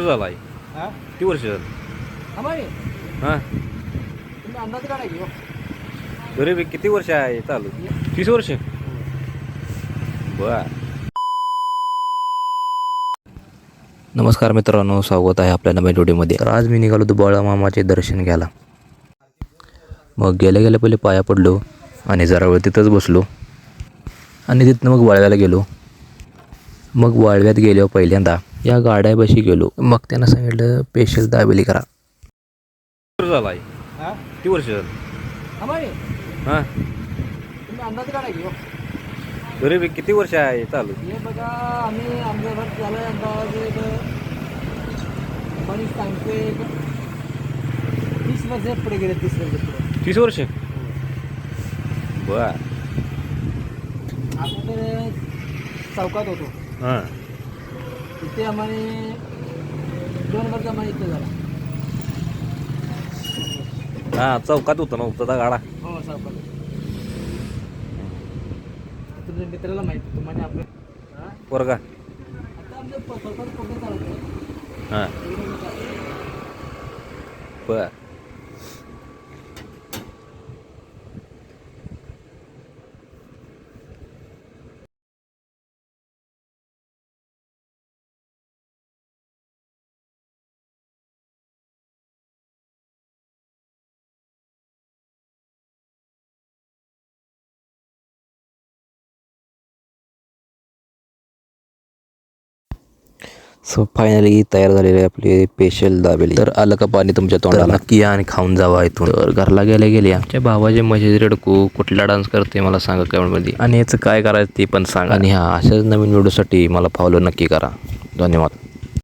झाला आहे हा किती वर्ष झालं आम्ही हां तुम्ही अंदाज काढा घेऊ तरी बी किती वर्ष आहे चालू 30 वर्ष बर. नमस्कार मित्रांनो, स्वागत आहे आपल्या नवीन व्हिडिओमध्ये. तर आज मी निघालो होतो बाळूमामाचे दर्शन घ्यायला. मग गेल्या गेल्या पहिले पाया पडलो आणि जरा वेळ तिथंच बसलो आणि तिथनं मग वाळव्याला गेलो. मग वाळव्यात गेलो पहिल्यांदा या गाड्यापाशी गेलो. मग त्यांना सांगितलं स्पेशल दाबेली करा. झाला आहे हा किती वर्ष झालं आम्ही हां तुम्ही अंदाज काढा घेऊ तरी बी किती वर्ष आहे चालू हे बघा आम्ही आमच्या घरात झालं अंदाज एक मनीष सांगतो एक 30 वर्ष पुढे गेले 30 वर्ष पुढे 30 वर्ष बर. अगोदर चौकात होतो हां इथे आम्हाला 2 वर्ष आम्हाला इथे झाला हां चौकात होतं ना उपता गाडा. हो चौकात तुमच्या मित्राला माहिती तुम्हाला आपलं हा पोरगा आता आमच्या चौकात कुठे चालतो हां बर. सो फायनली तयार झालेली आपली स्पेशल दाबेली. तर आलं का पाणी तुमच्या तोंडाला, नक्की या आणि खाऊन जावा इथून. तर घरला गेल्या आमच्या भावाचे मजेत रडकू कुठला डान्स करते मला सांगा कमेंटमध्ये, आणि याचं काय करायचं ते पण सांगा. आणि हा अशाच नवीन व्हिडिओसाठी मला फॉलो नक्की करा. धन्यवाद.